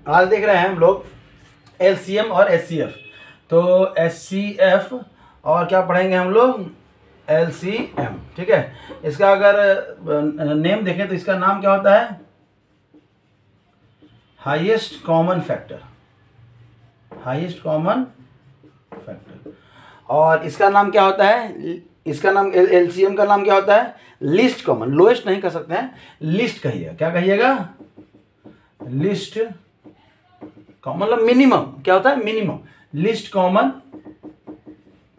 आज देख रहे हैं हम लोग एलसीएम और एचसीएफ। तो एचसीएफ और क्या पढ़ेंगे हम लोग, एलसीएम। ठीक है, इसका अगर नेम देखें तो इसका नाम क्या होता है, highest common factor, highest common factor. और इसका नाम क्या होता है, इसका नाम एलसीएम का नाम क्या होता है, लिस्ट कॉमन। लोएस्ट नहीं कह सकते हैं, लिस्ट कहिएगा। क्या कहिएगा, लिस्ट कॉमन, मतलब मिनिमम। क्या होता है, मिनिमम, लिस्ट कॉमन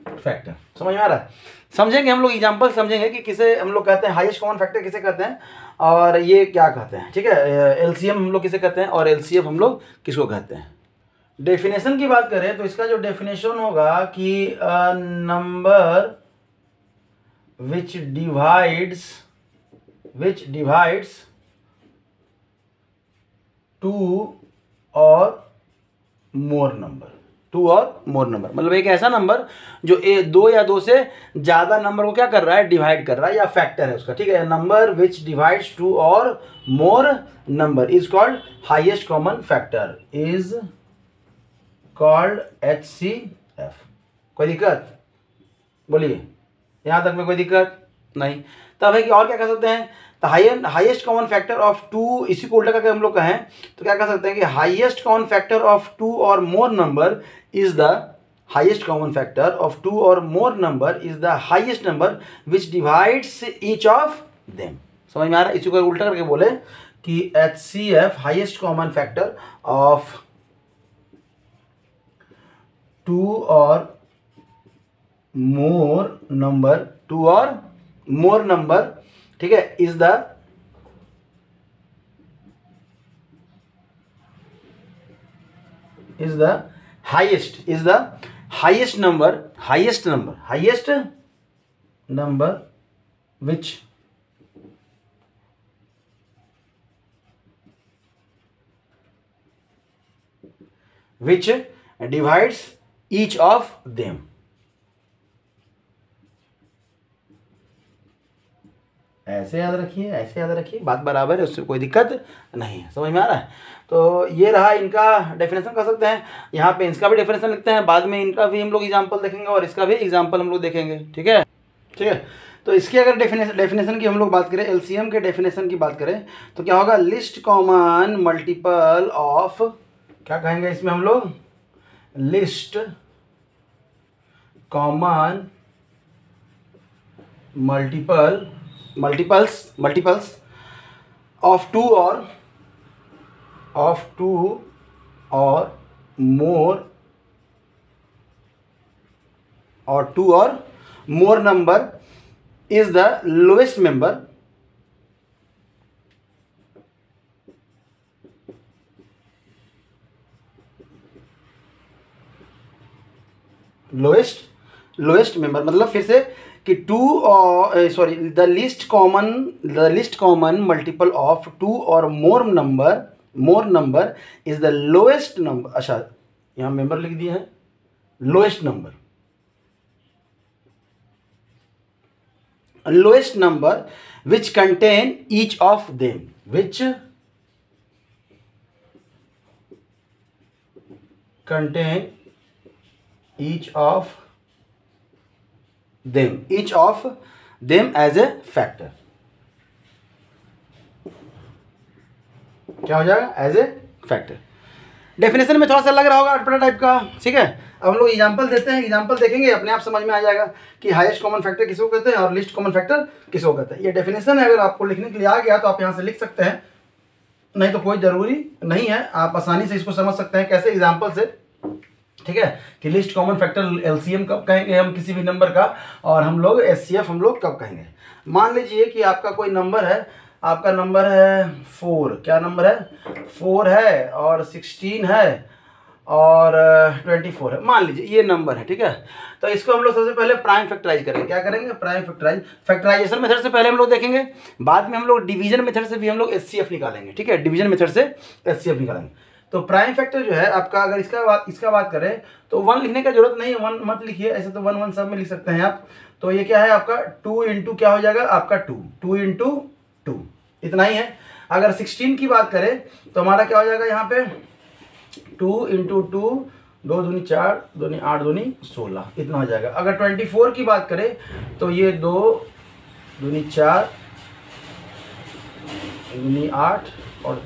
फैक्टर। समझ में आ रहा है? समझेंगे हम लोग, एग्जांपल समझेंगे कि किसे हम लोग कहते हैं, हाईएस्ट कॉमन फैक्टर किसे कहते हैं और ये क्या कहते हैं। ठीक है, एलसीएम हम लोग किसे कहते हैं और एलसीएफ हम लोग किसको कहते हैं। डेफिनेशन की बात करें तो इसका जो डेफिनेशन होगा कि number which divides two or more number, two और मोर नंबर, मतलब एक ऐसा नंबर जो दो या दो से ज़्यादा नंबर को क्या कर रहा है, डिवाइड कर रहा है, या फैक्टर है उसका। ठीक है, नंबर विच डिवाइड्स टू और more number is called highest common factor, is called HCF। कोई दिक्कत, बोलिए, यहाँ तक में कोई दिक्कत नहीं। तब है कि और क्या कह सकते हैं, तो highest common factor of two, इसी को उल्टा करके हम लोग कहें तो क्या कह सकते हैं कि highest common factor of two और more number is the highest common factor of two और more number is the highest number which divides each of them. समझ में आ रहा है? इसी को उल्टा करके बोले कि HCF highest common factor of two और मोर नंबर, टू और मोर नंबर, ठीक है, is the highest, is the highest number, highest number which divides each of them। ऐसे याद रखिए, ऐसे याद रखिए, बात बराबर है, उससे कोई दिक्कत नहीं है। समझ में आ रहा है? तो ये रहा इनका डेफिनेशन कर सकते हैं। यहाँ पे इसका भी डेफिनेशन लिखते हैं, बाद में इनका भी हम लोग एग्जांपल देखेंगे और इसका भी एग्जांपल हम लोग देखेंगे। ठीक है, ठीक है। तो इसकी अगर डेफिनेशन की हम लोग बात करें, एलसीएम के डेफिनेशन की बात करें तो क्या होगा, लिस्ट कॉमन मल्टीपल ऑफ, क्या कहेंगे इसमें हम लोग, least common multiples of two और more number is the lowest member, lowest member, मतलब फिर से कि the least common multiple of two और more number is the lowest number. अच्छा, यहाँ मेंबर लिख दिया है, lowest number which contain each of them, which contain each of them as a factor। क्या हो जाएगा, एज ए फैक्टर। डेफिनेशन में थोड़ा सा लग रहा होगा अटपटा टाइप का। ठीक है, अब हम लोग एग्जांपल देते हैं, एग्जांपल देखेंगे, अपने आप समझ में आ जाएगा कि हाईएस्ट कॉमन फैक्टर किसको कहते हैं और लिस्ट कॉमन फैक्टर किसको कहते हैं। ये डेफिनेशन है, अगर आपको लिखने के लिए आ गया तो आप यहाँ से लिख सकते हैं, नहीं तो कोई ज़रूरी नहीं है, आप आसानी से इसको समझ सकते हैं। कैसे, एग्जाम्पल से। ठीक है, कि लिस्ट कॉमन फैक्टर एलसीएम कब कहेंगे हम किसी भी नंबर का, और हम लोग एचसीएफ हम लोग कब कहेंगे। मान लीजिए कि आपका कोई नंबर है, आपका नंबर है 4, क्या नंबर है, 4 है और 16 है और 24 है, मान लीजिए ये नंबर है। ठीक है, तो इसको हम लोग सबसे पहले प्राइम फैक्टराइज करेंगे। क्या करेंगे, प्राइम फैक्टराइजेशन मेथड से पहले हम लोग देखेंगे, बाद में हम लोग डिवीजन मेथड से भी हम लोग एचसीएफ निकालेंगे। ठीक है, डिवीजन मेथड से एचसीएफ निकालेंगे। तो प्राइम फैक्टर जो है आपका, अगर इसका बात करें तो 1 लिखने का जरूरत नहीं है, 1 मत लिखिए, ऐसे तो 1 सब में लिख सकते हैं आप। तो ये क्या है आपका 2 इंटू क्या हो जाएगा आपका 2 इंटू 2, इतना ही है। अगर 16 की बात करें तो हमारा क्या हो जाएगा यहाँ पे 2 इंटू 2, 2 दूनी 4, 2 दूनी 8, 2 दूनी 16, इतना हो जाएगा। अगर 24 की बात करें तो ये 2 दूनी 4, दूनी 8 और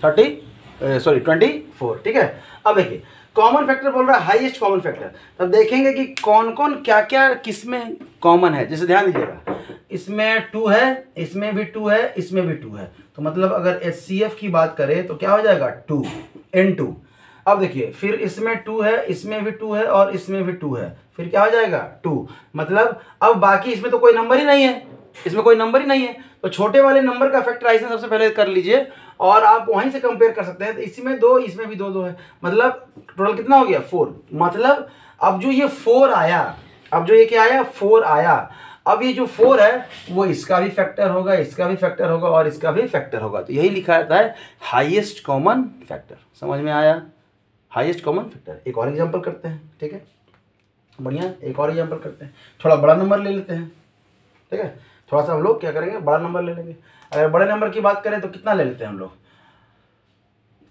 24, ठीक है। अब देखिए कॉमन फैक्टर बोल रहा है हाईएस्ट कॉमन फैक्टर, तब देखेंगे कि कौन कौन क्या क्या किस में कॉमन है। जैसे ध्यान दीजिएगा, इसमें 2 है, इसमें भी 2 है, इसमें भी 2 है, तो मतलब अगर HCF की बात करें तो क्या हो जाएगा 2 N2। अब देखिए फिर इसमें 2 है, इसमें भी 2 है और इसमें भी 2 है, फिर क्या हो जाएगा 2। मतलब अब बाकी इसमें तो कोई नंबर ही नहीं है, इसमें कोई नंबर ही नहीं है, तो छोटे वाले नंबर का फैक्टराइजेशन सबसे पहले कर लीजिए और आप वहीं से कंपेयर कर सकते हैं। तो इसमें 2, इसमें भी 2 2 है, मतलब टोटल कितना हो गया 4। मतलब अब जो ये 4 आया, अब जो ये क्या आया 4 आया, अब ये जो 4 है वो इसका भी फैक्टर होगा, इसका भी फैक्टर होगा और इसका भी फैक्टर होगा। तो यही लिखा रहता है हाईएस्ट कॉमन फैक्टर। समझ में आया? Highest common factor. एक और एग्जांपल करते हैं, ठीक है, बढ़िया, एक और एग्जांपल करते हैं। थोड़ा बड़ा नंबर ले लेते हैं, ठीक है, थोड़ा सा हम लोग क्या करेंगे बड़ा नंबर ले लेंगे। अगर बड़े नंबर की बात करें तो कितना ले लेते हैं हम लोग,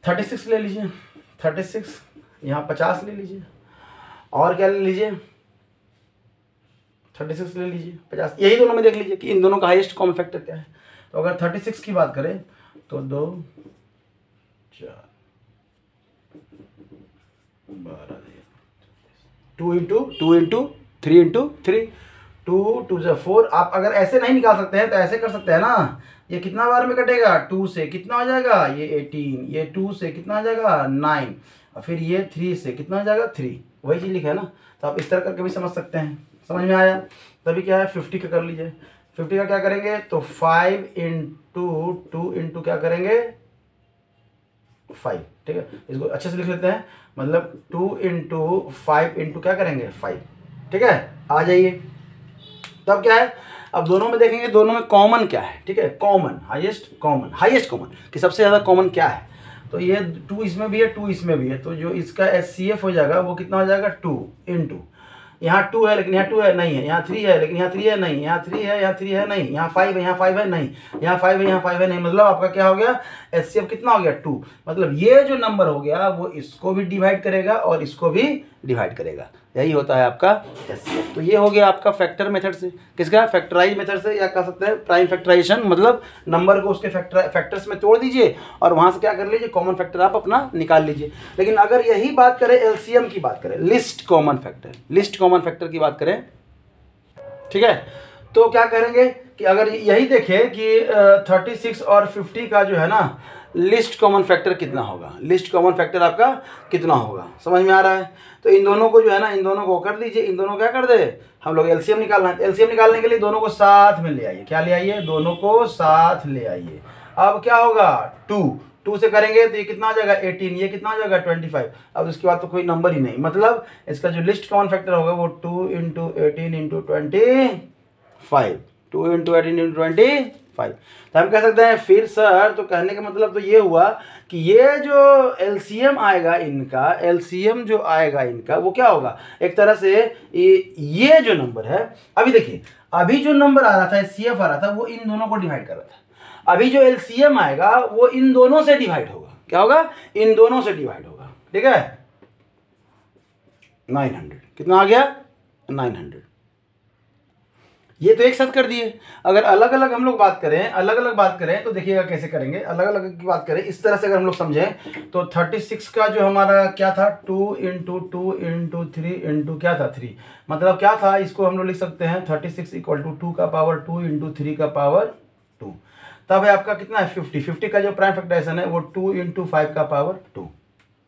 36 ले लीजिए, 36, यहाँ 50 ले लीजिए, और क्या ले लीजिए 36 ले लीजिए, 50, यही दोनों में देख लीजिए कि इन दोनों का हाईएस्ट कॉमन फैक्टर क्या है। तो अगर 36 की बात करें तो 2 4 12 2 इंटू 2 इंटू 3 इंटू 3, 2 2 से 4। आप अगर ऐसे नहीं निकाल सकते हैं तो ऐसे कर सकते हैं ना, ये कितना बार में कटेगा, 2 से कितना हो जाएगा ये 18, ये 2 से कितना हो जाएगा 9, और फिर ये 3 से कितना हो जाएगा 3, वही चीज़ लिखा है ना। तो आप इस तरह करके भी समझ सकते हैं। समझ में आया? तभी क्या है 50 का कर लीजिए। 50 का क्या करेंगे तो 5 इंटू 2 इंटू क्या करेंगे 5, ठीक है, इसको अच्छे से लिख लेते हैं। मतलब 2 इंटू 5 इंटू क्या करेंगे 5, ठीक है। आ जाइए, तब क्या है, अब दोनों में देखेंगे दोनों में कॉमन क्या है, ठीक है, कॉमन हाईएस्ट कॉमन कि सबसे ज़्यादा कॉमन क्या है। तो ये 2 इसमें भी है, 2 इसमें भी है, तो जो इसका HCF हो जाएगा वो कितना हो जाएगा 2 इंटू, यहाँ 2 है लेकिन यहाँ 2 है नहीं है, यहाँ 3 है लेकिन यहाँ 3 है नहीं, यहाँ 3 है यहाँ 3 है नहीं, यहाँ 5 है यहाँ 5 है नहीं, यहाँ 5 है यहाँ 5 है नहीं। मतलब आपका क्या हो गया HCF कितना हो गया 2। मतलब ये जो नंबर हो गया वो इसको भी डिवाइड करेगा और इसको भी डिवाइड करेगा, यही होता है आपका HCF। तो ये हो गया आपका फैक्टर मेथड से, किसका फैक्टराइज मेथड से, या कह सकते हैं प्राइम फैक्टराइजेशन। मतलब नंबर को उसके फैक्टर्स में तोड़ दीजिए और वहाँ से क्या कर लीजिए कॉमन फैक्टर आप अपना निकाल लीजिए। लेकिन अगर यही बात करें LCM की बात करें, लिस्ट कॉमन फैक्टर की बात करें, ठीक है, तो क्या करेंगे कि अगर यही देखें कि 36 और 50 का जो है ना लिस्ट कॉमन फैक्टर कितना होगा, लिस्ट कॉमन फैक्टर आपका कितना होगा, समझ में आ रहा है। तो इन दोनों को जो है ना, इन दोनों को कर दीजिए, इन दोनों क्या कर दे, हम लोग LCM निकालना है। LCM निकालने के लिए दोनों को साथ में ले आइए, क्या ले आइए, दोनों को साथ ले आइए। अब क्या होगा 2 से करेंगे तो ये कितना आ जाएगा 18, ये कितना आ जाएगा 25। अब इसके बाद तो कोई नंबर ही नहीं, मतलब इसका जो लिस्ट कॉमन फैक्टर होगा वो 2 इंटू 18 इंटू 25, 2 इंटू 18 इंटू 25। तो हम कह सकते हैं फिर सर, तो कहने का मतलब तो ये हुआ कि ये जो LCM आएगा इनका, LCM जो आएगा इनका वो क्या होगा, एक तरह से ये जो नंबर है, अभी देखिए अभी जो नंबर आ रहा था HCF आ रहा था वो इन दोनों को डिवाइड कर रहा था, अभी जो LCM आएगा वो इन दोनों से डिवाइड होगा, क्या होगा, इन दोनों से डिवाइड होगा, ठीक है। 900 कितना आ गया 900, ये तो एक साथ कर दिए। अगर अलग अलग हम लोग बात करें तो देखिएगा कैसे करेंगे। अलग अलग की बात करें इस तरह से अगर हम लोग समझें तो 36 का जो हमारा क्या था 2 इंटू 2 इंटू 3 इंटू क्या था 3, मतलब क्या था, इसको हम लोग लिख सकते हैं 36 इक्वल टू 2 का पावर 2 इंटू 3 का पावर 2। तब है आपका कितना है 50 का जो प्राइम फैक्टराइजेशन है वो 2 इंटू 5 का पावर 2।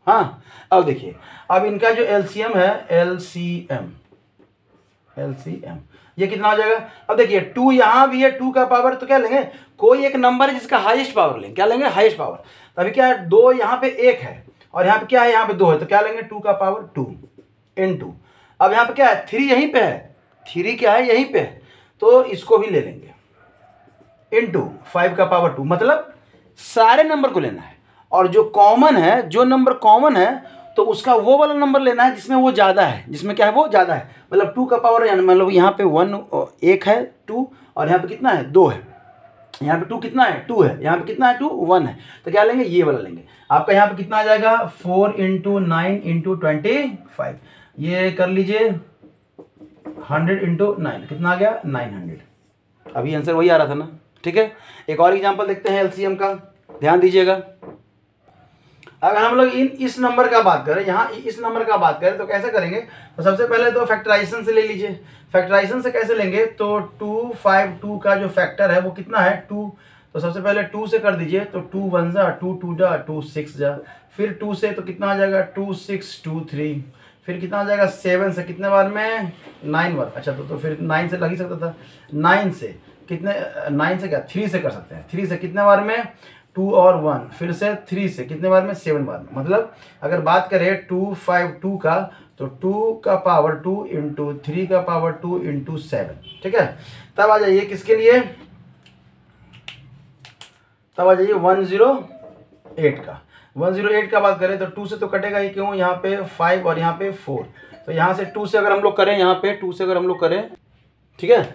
हाँ, अब देखिए अब इनका जो LCM है LCM ये कितना हो जाएगा। अब देखिए 2 यहाँ भी है, 2 का पावर, तो क्या लेंगे कोई एक नंबर है जिसका हाईएस्ट पावर लेंगे, क्या लेंगे हाईएस्ट पावर। तभी क्या है 2 यहाँ पे 1 है और यहाँ पे क्या है, यहाँ पे 2 है, तो क्या लेंगे 2 का पावर 2 इंटू, अब यहाँ पे क्या है 3 यहीं पे है, 3 क्या है यहीं पे है, तो इसको भी ले लेंगे इंटू 5 का पावर 2। मतलब सारे नंबर को लेना है और जो कॉमन है, जो नंबर कॉमन है तो उसका वो वाला नंबर लेना है जिसमें वो ज़्यादा है, जिसमें क्या है वो ज़्यादा है। मतलब 2 का पावर यानी मतलब यहाँ पे 1 है 2 और यहाँ पे कितना है 2 है, यहाँ पे 2 कितना है, 2 है, यहाँ पे कितना है 2, 1 है, तो क्या लेंगे, ये वाला लेंगे। आपका यहाँ पे कितना आ जाएगा 4 × 9 × 25, ये कर लीजिए 100 × 9, कितना आ गया 900। अभी आंसर वही आ रहा था ना, ठीक है। एक और एग्जांपल देखते हैं एलसीएम का, ध्यान दीजिएगा। अगर हम लोग इस नंबर का बात करें, यहाँ इस नंबर का बात करें तो कैसे करेंगे, तो सबसे पहले तो फैक्टराइजेशन से ले लीजिए। फैक्टराइजेशन से कैसे लेंगे, तो 252 का जो फैक्टर है वो कितना है 2, तो सबसे पहले 2 से कर दीजिए, तो 2 1 जा, 2 2 जा, 2 6 जा, फिर 2 से तो कितना आ जाएगा 2 6 2 3, फिर कितना आ जाएगा 7 से कितने बार में 9 बार। अच्छा तो फिर 9 से लग ही सकता था, 9 से कितने, 9 से क्या 3 से कर सकते हैं, 3 से कितने बार में 2 और 1, फिर से 3 से कितने बार में 7 बार में। मतलब अगर बात करें 252 का, तो 2 का पावर 2 × 3 का पावर 2 × 7, ठीक है। तब आ जाइए किसके लिए, तब आ जाइए 108 का। 108 का बात करें तो 2 से तो कटेगा ही, क्यों, यहाँ पे 5 और यहाँ पे 4, तो यहाँ से 2 से अगर हम लोग करें, यहाँ पे 2 से अगर हम लोग करें, ठीक है,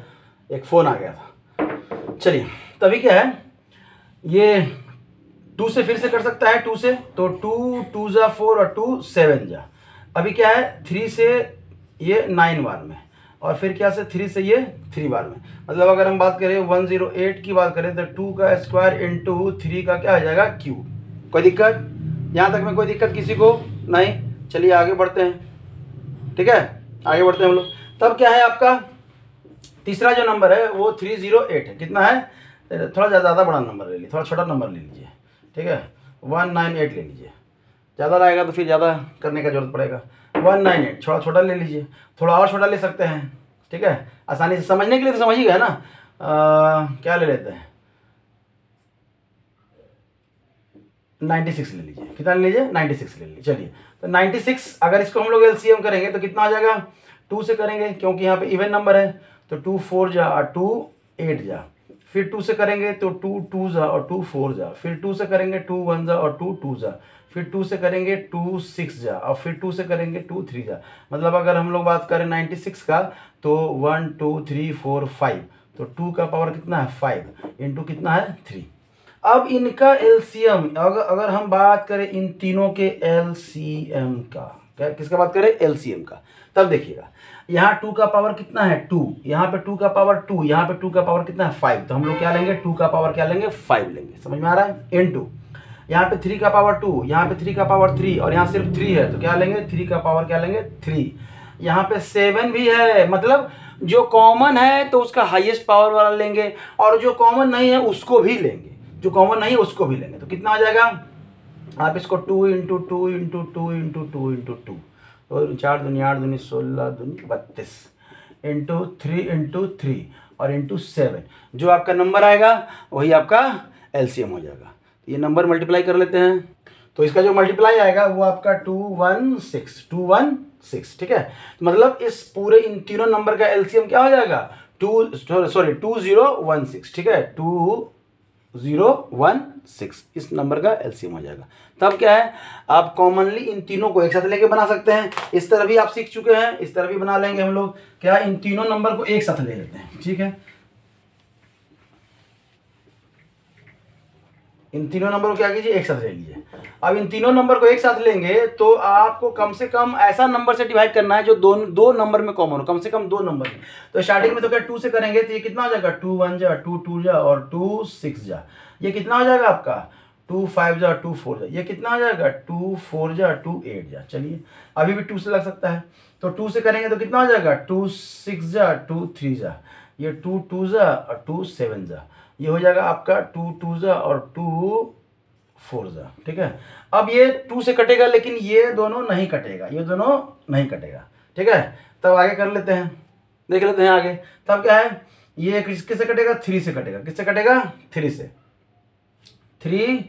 एक फ़ोन आ गया था, चलिए तभी क्या है, ये 2 से फिर से कर सकता है, 2 से तो 2 2 जा 4 और 2 7 जा। अभी क्या है 3 से ये 9 बार में, और फिर क्या से 3 से ये 3 बार में। मतलब अगर हम बात करें 108 की बात करें तो 2 का स्क्वायर × 3 का क्या आ जाएगा क्यूब। कोई दिक्कत, यहाँ तक में कोई दिक्कत किसी को नहीं। चलिए आगे बढ़ते हैं, ठीक है, आगे बढ़ते हैं हम लोग। तब क्या है आपका तीसरा जो नंबर है वो 308 है, कितना है, थोड़ा ज़्यादा बड़ा नंबर ले लीजिए, थोड़ा छोटा नंबर ले लीजिए, ठीक है, 198 ले लीजिए, ज़्यादा रहेगा तो फिर ज़्यादा करने का जरूरत पड़ेगा। 198 थोड़ा छोटा ले लीजिए, थोड़ा और छोटा ले सकते हैं, ठीक है, आसानी से समझने के लिए तो समझ ही गए ना। क्या ले लेते हैं 96 ले लीजिए, कितना ले लीजिए 96 ले लीजिए। चलिए तो 96 अगर इसको हम लोग एलसीएम करेंगे तो कितना आ जाएगा, 2 से करेंगे क्योंकि यहाँ पे इवन नंबर है, तो 2 4 जा और 2 8 जा, फिर 2 से करेंगे तो 2 2 जा और 2 4 जा, फिर 2 से करेंगे 2 1 जा और 2 2 जा, फिर 2 से करेंगे 2 6 जा, और फिर 2 से करेंगे 2 3 जा। मतलब अगर हम लोग बात करें 96 का तो 1 2 3 4 5, तो 2 का पावर कितना है 5 इंटू कितना है 3। अब इनका एलसीएम अगर हम बात करें इन तीनों के एलसीएम का, क्या किसका बात करें एलसीएम का, तब देखिएगा यहाँ 2 का पावर कितना है 2, यहाँ पे 2 का पावर 2, यहाँ पे 2 का पावर कितना है 5, तो हम लोग क्या लेंगे 2 का पावर क्या लेंगे 5 लेंगे, समझ में आ रहा है। इनटू यहाँ पे 3 का पावर 2, यहाँ पे 3 का पावर 3 और यहाँ सिर्फ 3 है, तो क्या लेंगे 3 का पावर क्या लेंगे 3। यहाँ पे 7 भी है, मतलब जो कॉमन है तो उसका हाईएस्ट पावर वाला लेंगे, और जो कॉमन नहीं है उसको भी लेंगे, जो कॉमन नहीं है उसको भी लेंगे। तो कितना आ जाएगा, आप इसको 2 × 2 × 2 × 2 × 2, तो 4 दूनी 8 दूनी 16 दूनी 32 इंटू 3 × 3 और इंटू 7, जो आपका नंबर आएगा वही आपका एलसीएम हो जाएगा। ये नंबर मल्टीप्लाई कर लेते हैं, तो इसका जो मल्टीप्लाई आएगा वो आपका 216, ठीक है। तो मतलब इस पूरे इन तीनों नंबर का एलसीएम क्या हो जाएगा 2016, ठीक है, 2016 इस नंबर का एलसीएम हो जाएगा। तब क्या है आप कॉमनली इन तीनों को एक साथ लेके बना सकते हैं। इस तरह भी आप सीख चुके हैं, इस तरह भी बना लेंगे हम लोग, क्या इन तीनों नंबर को एक साथ ले लेते हैं, ठीक है। इन तीनों नंबर को क्या कीजिए एक साथ ले लीजिए। अब इन तीनों नंबर को एक साथ लेंगे तो आपको कम से कम ऐसा नंबर से डिवाइड करना है जो दो नंबर में कॉमन हो, कम से कम 2 नंबर में। तो स्टार्टिंग में तो क्या 2 से करेंगे तो ये कितना हो जाएगा 2 1 जा 2 2 जा और 2 6 जा, ये कितना हो जाएगा आपका 2 5 जा 2 4 जा, ये कितना हो जाएगा 2 4 जा 2 8 जा। चलिए अभी भी 2 से लग सकता है, तो 2 से करेंगे तो कितना हो जाएगा 2 6 जा 2 3 जा, ये 2 2 जा और 2 7 जा, ये हो जाएगा आपका 2 2 जा और 2 4 जा, ठीक है। अब ये 2 से कटेगा लेकिन ये दोनों नहीं कटेगा, ये दोनों नहीं कटेगा, ठीक है। तब आगे कर लेते हैं, देख लेते हैं आगे। तब क्या है ये किससे कटेगा 3 से कटेगा, किससे कटेगा 3 से, 3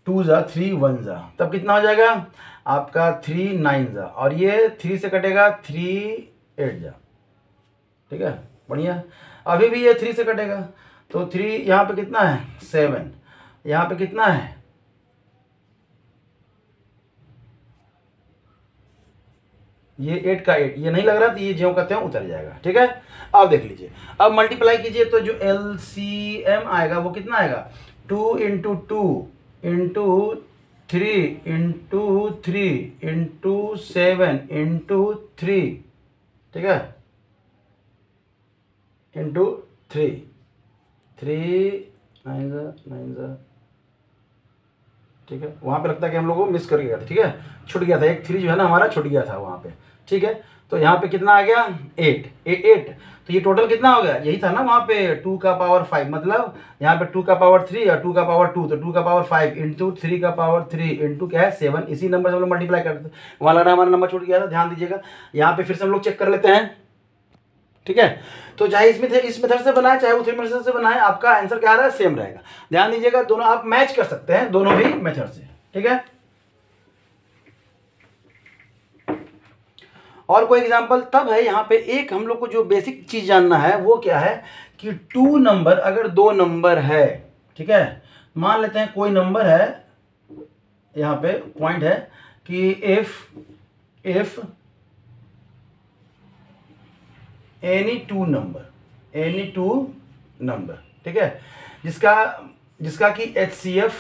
2 जा 3 1 जा, तब कितना हो जाएगा आपका 3 9 जा, और ये 3 से कटेगा 3 8 जा, ठीक है, बढ़िया। अभी भी ये 3 से कटेगा तो 3 यहाँ पे कितना है 7, यहाँ पे कितना है 9, ये 8 का 8 ये नहीं लग रहा तो ये ज्यों कहते हैं उतर जाएगा। ठीक है, अब देख लीजिए, अब मल्टीप्लाई कीजिए तो जो LCM आएगा वो कितना आएगा, 2 into 2 into 3 into 3 into 7 into 3, ठीक है, इंटू 3 9 ठीक है। वहाँ पे लगता है कि हम लोग को मिस कर गया था। ठीक है, छूट गया था, एक 3 जो है ना हमारा छूट गया था वहाँ पे। ठीक है, तो यहाँ पे कितना आ गया 8 तो ये टोटल कितना हो गया, यही था ना वहाँ पे 2 का पावर 5, मतलब यहाँ पे 2 का पावर 3 और 2 का पावर 2, तो 2 का पावर 5 इंटू 3 का पावर 3 इंटू क्या है 7, इसी नंबर से हम लोग मल्टीप्लाई करते थे। वहाँ लग रहा है हमारा नंबर छूट गया था, ध्यान दीजिएगा। यहाँ पे फिर से हम लोग चेक कर लेते हैं। ठीक है, तो चाहे इस मेथड से बनाए चाहे उस मेथड से बनाए, आपका आंसर क्या आ रहा है, सेम रहेगा। ध्यान दीजिएगा, दोनों आप मैच कर सकते हैं, दोनों भी मेथड से। ठीक है, और कोई एग्जांपल तब है यहाँ पे, एक हम लोग को जो बेसिक चीज जानना है वो क्या है कि 2 नंबर अगर 2 नंबर है, ठीक है, मान लेते हैं कोई नंबर है, यहाँ पे पॉइंट है कि इफ एनी टू नंबर, ठीक है, जिसका कि HCF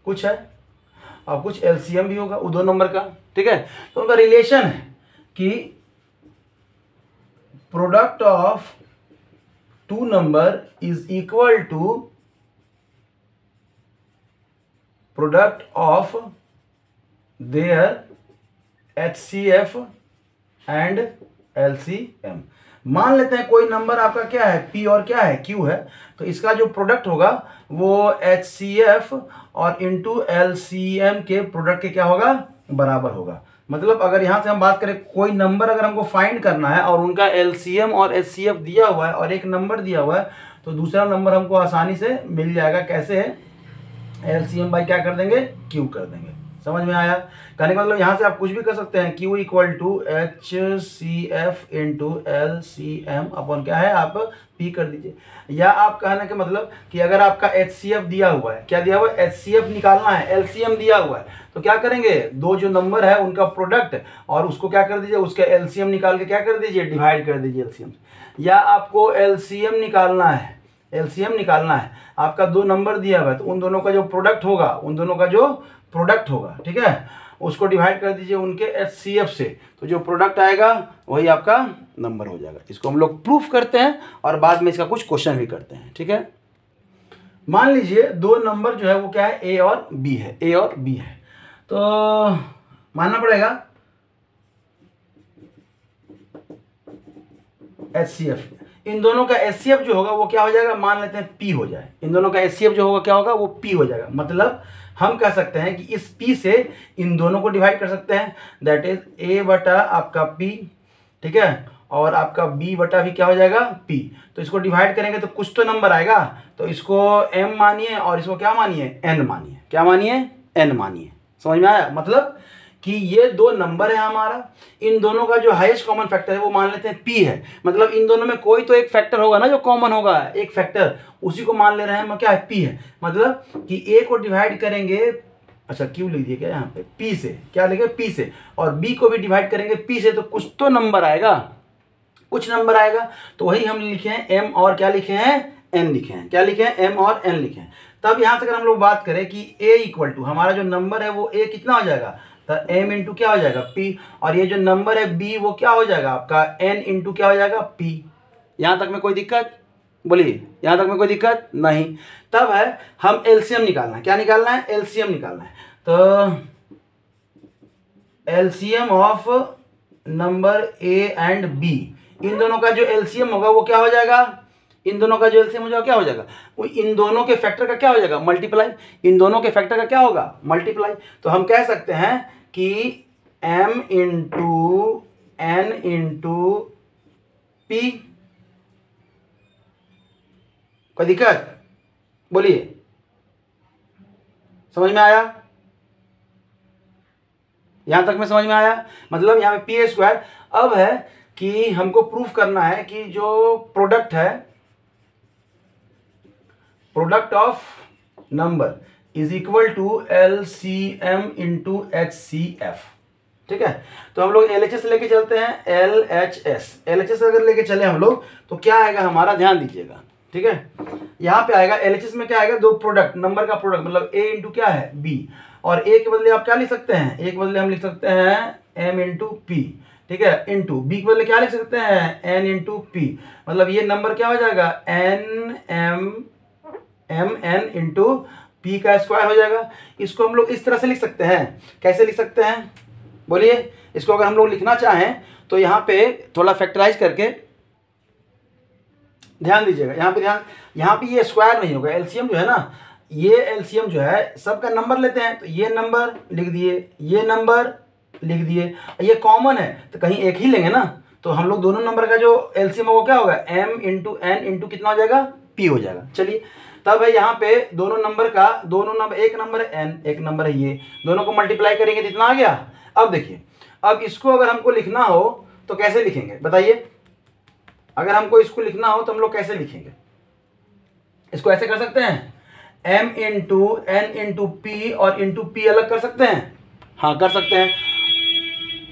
कुछ है और कुछ LCM भी होगा वो 2 नंबर का। ठीक है, तो उनका रिलेशन है कि product of 2 number is equal to product of their HCF and LCM। मान लेते हैं कोई नंबर आपका क्या है P और क्या है Q है, तो इसका जो प्रोडक्ट होगा वो HCF और इंटू LCM के प्रोडक्ट के क्या होगा, बराबर होगा। मतलब अगर यहाँ से हम बात करें, कोई नंबर अगर हमको फाइंड करना है और उनका LCM और HCF दिया हुआ है और एक नंबर दिया हुआ है, तो दूसरा नंबर हमको आसानी से मिल जाएगा। कैसे है, LCM बाई क्या कर देंगे, Q कर देंगे। समझ में आया, कहने का मतलब यहाँ से आप कुछ भी कर सकते हैं, Q equal to HCF into LCM upon क्या है, आप P कर दीजिए। या आप कहने के मतलब कि अगर आपका HCF दिया हुआ है, क्या दिया हुआ है, HCF निकालना है, LCM दिया हुआ है, तो क्या करेंगे, 2 जो नंबर है उनका प्रोडक्ट और उसको क्या कर दीजिए, उसका LCM निकाल के क्या कर दीजिए, डिवाइड कर दीजिए LCM। या आपको LCM निकालना है, आपका 2 नंबर दिया हुआ है, तो उन दोनों का जो प्रोडक्ट होगा, ठीक है, उसको डिवाइड कर दीजिए उनके HCF से, तो जो प्रोडक्ट आएगा वही आपका नंबर हो जाएगा। इसको हम लोग प्रूफ करते हैं और बाद में इसका कुछ क्वेश्चन भी करते हैं। ठीक है, मान लीजिए 2 नंबर जो है वो क्या है, A और B है, तो मानना पड़ेगा HCF, इन दोनों का HCF जो होगा वो क्या हो जाएगा, मान लेते हैं P हो जाए, इन दोनों का HCF जो होगा क्या होगा, वो P हो जाएगा। मतलब हम कह सकते हैं कि इस P से इन दोनों को डिवाइड कर सकते हैं, दैट इज A बटा आपका P, ठीक है, और आपका B बटा भी क्या हो जाएगा, P। तो इसको डिवाइड करेंगे तो कुछ तो नंबर आएगा, तो इसको M मानिए और इसको क्या मानिए, N मानिए। क्या मानिए, N मानिए। समझ में आया, मतलब कि ये 2 नंबर है हमारा, इन दोनों का जो हाईएस्ट कॉमन फैक्टर है वो मान लेते हैं P है। मतलब इन दोनों में कोई तो एक फैक्टर होगा ना जो कॉमन होगा, एक फैक्टर, उसी को मान ले रहे हैं हम, क्या है, P है। मतलब कि A को डिवाइड करेंगे, अच्छा Q लिख दिए क्या यहाँ पे, P से, क्या लिखे, P से, और B को भी डिवाइड करेंगे P से, तो कुछ तो नंबर आएगा, तो वही हम लिखे हैं M और क्या लिखे हैं, N लिखे हैं। क्या लिखे हैं, M और N लिखे हैं। तब यहाँ से अगर हम लोग बात करें कि A इक्वल टू हमारा जो नंबर है वो A कितना हो जाएगा, तो M इंटू क्या हो जाएगा, P, और ये जो नंबर है B वो क्या हो जाएगा आपका N इंटू क्या हो जाएगा, P। यहाँ तक में कोई दिक्कत, बोलिए, यहाँ तक में कोई दिक्कत नहीं। तब है हम LCM निकालना है, क्या निकालना है, LCM निकालना है। तो LCM of number A and B, इन दोनों का जो LCM होगा वो क्या हो जाएगा, इन दोनों का जो LCM हो जाएगा क्या हो जाएगा, वो इन दोनों के फैक्टर का क्या हो जाएगा, मल्टीप्लाई, इन दोनों के फैक्टर का क्या होगा, मल्टीप्लाई। तो हम कह सकते हैं कि M into N into P। कोई दिक्कत, बोलिए, समझ में आया, यहां तक में समझ में आया। मतलब यहाँ पे P²। अब है कि हमको प्रूफ करना है कि जो प्रोडक्ट है, product of number is equal to LCM into HCF। ठीक है। तो हम लोग LHS लेके चलते हैं, LHS अगर लेके चले हम लोग तो क्या आएगा हमारा, ध्यान दीजिएगा, ठीक है। यहाँ पे आएगा LHS में क्या आएगा, दो प्रोडक्ट, नंबर का प्रोडक्ट, मतलब A इंटू क्या है B, और A के बदले आप क्या लिख सकते हैं, A के बदले हम लिख सकते हैं M इंटू P, ठीक है, इंटू B के बदले क्या लिख सकते हैं N इंटू P, मतलब ये नंबर क्या हो जाएगा N इंटू P का स्क्वायर हो जाएगा। इसको हम लोग इस तरह से लिख सकते हैं, कैसे लिख सकते हैं बोलिए। इसको अगर हम लोग लिखना चाहें तो यहाँ पे थोड़ा फैक्टराइज करके ध्यान दीजिएगा, यहाँ पे ये स्क्वायर नहीं होगा, एलसीएम जो है ना, ये एलसीएम जो है सबका नंबर लेते हैं, तो ये नंबर लिख दिए, ये नंबर लिख दिए, ये कॉमन है तो कहीं एक ही लेंगे ना, तो हम लोग दोनों नंबर का जो एलसीएम होगा क्या होगा, M इंटू N इंटू कितना हो जाएगा, P हो जाएगा। चलिए तब है यहाँ पे दोनों नंबर, एक नंबर है N, एक नंबर है ये, दोनों को मल्टीप्लाई करेंगे तो इतना आ गया। अब देखिए, अब इसको अगर हमको लिखना हो तो कैसे लिखेंगे बताइए, अगर हमको इसको लिखना हो तो हम लोग कैसे लिखेंगे, इसको ऐसे कर सकते हैं M into N into P और इंटू P अलग कर सकते हैं, हाँ कर सकते हैं।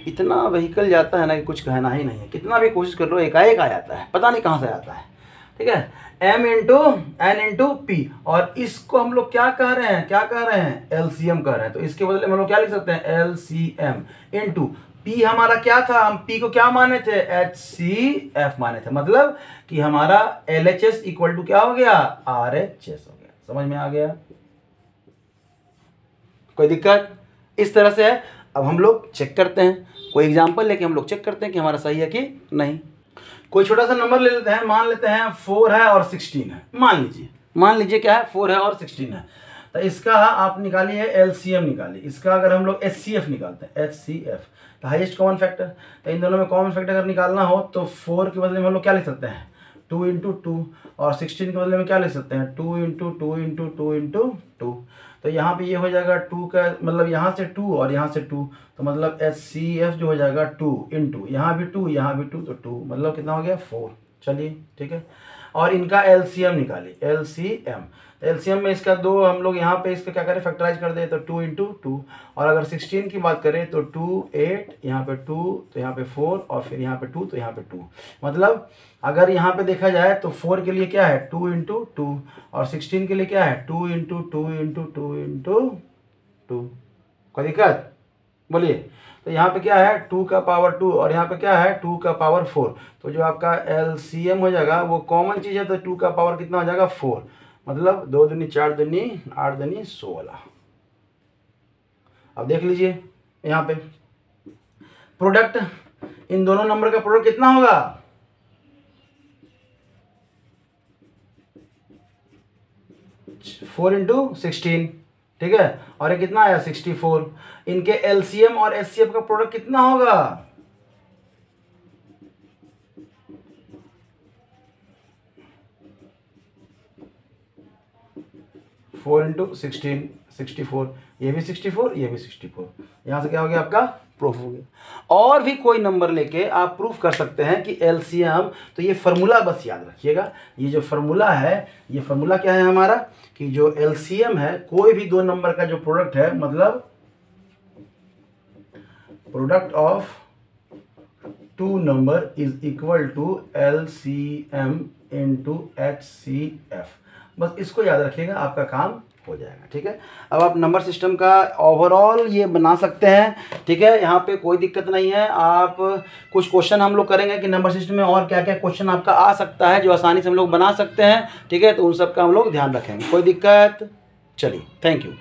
इतना व्हीकल जाता है ना कि कुछ कहना ही नहीं है, कितना भी कोशिश कर लो एकाएक आ जाता है, पता नहीं कहाँ से आता है, ठीक है। M into N into P, और इसको हम लोग क्या कह रहे हैं, LCM कह रहे हैं, तो इसके बदले हम लोग क्या लिख सकते हैं LCM इंटू P, हमारा क्या था, हम P को क्या माने थे, HCF माने थे, मतलब कि हमारा LHS इक्वल टू क्या हो गया, RHS हो गया। समझ में आ गया, कोई दिक्कत, इस तरह से है। अब हम लोग चेक करते हैं, कोई एग्जांपल लेके हम लोग चेक करते हैं कि हमारा सही है कि नहीं। कोई छोटा सा नंबर ले लेते हैं, मान लेते हैं 4 है और 16 है, मान लीजिए क्या है, 4 है और 16 है, तो इसका आप निकालिए LCM निकालिए, इसका अगर हम लोग HCF निकालते हैं, HCF तो हाईएस्ट कॉमन फैक्टर, तो इन दोनों में कॉमन फैक्टर अगर निकालना हो तो 4 के बदले में हम लोग क्या लिख सकते हैं 2 इंटू 2, और 16 के बदले में क्या लिख सकते हैं 2 इंटू 2 इंटू 2 इंटू 2, तो यहाँ पे ये हो जाएगा 2 का मतलब यहाँ से 2 और यहाँ से 2, तो मतलब HCF जो हो जाएगा 2 इंटू यहाँ भी 2 यहाँ भी 2, तो 2 मतलब कितना हो गया 4। चलिए ठीक है, और इनका LCM निकालिए, LCM, तो LCM में इसका दो हम लोग यहाँ पे इसका क्या करें फैक्टराइज कर दे, तो 2 इंटू 2, और अगर 16 की बात करें तो 2 8, यहाँ पे 2 तो यहाँ पे 4, और फिर यहाँ पे 2 तो यहाँ पे 2, मतलब अगर यहाँ पे देखा जाए तो 4 के लिए क्या है 2 इंटू 2, और 16 के लिए क्या है 2 इंटू 2 इंटू 2 इंटू 2। कोई दिक्कत बोलिए, तो यहाँ पे क्या है 2 का पावर 2, और यहाँ पे क्या है 2 का पावर 4, तो जो आपका LCM हो जाएगा वो कॉमन चीज़ है, तो 2 का पावर कितना हो जाएगा 4, मतलब 2 दूनी 4 दूनी 8 दूनी 16। अब देख लीजिए यहाँ पे प्रोडक्ट, इन दोनों नंबर का प्रोडक्ट कितना होगा 4 इंटू 16, ठीक है, और ये कितना आया 64। इनके LCM और HCF का प्रोडक्ट कितना होगा 4 इंटू 16 64, ये भी 64 ये भी 64, यहाँ से क्या हो गया आपका प्रूफ हो गया। और भी कोई नंबर लेके आप प्रूफ कर सकते हैं कि LCM, तो ये फार्मूला बस याद रखिएगा, ये जो फार्मूला है, ये फार्मूला क्या है हमारा कि जो LCM है कोई भी दो नंबर का जो प्रोडक्ट है, मतलब product of two number is equal to LCM into HCF, बस इसको याद रखिएगा, आपका काम हो जाएगा। ठीक है, अब आप नंबर सिस्टम का ओवरऑल ये बना सकते हैं। ठीक है, यहाँ पे कोई दिक्कत नहीं है। आप कुछ क्वेश्चन हम लोग करेंगे कि नंबर सिस्टम में और क्या क्या क्वेश्चन आपका आ सकता है जो आसानी से हम लोग बना सकते हैं। ठीक है, तो उन सब का हम लोग ध्यान रखेंगे, कोई दिक्कत। चलिए, थैंक यू।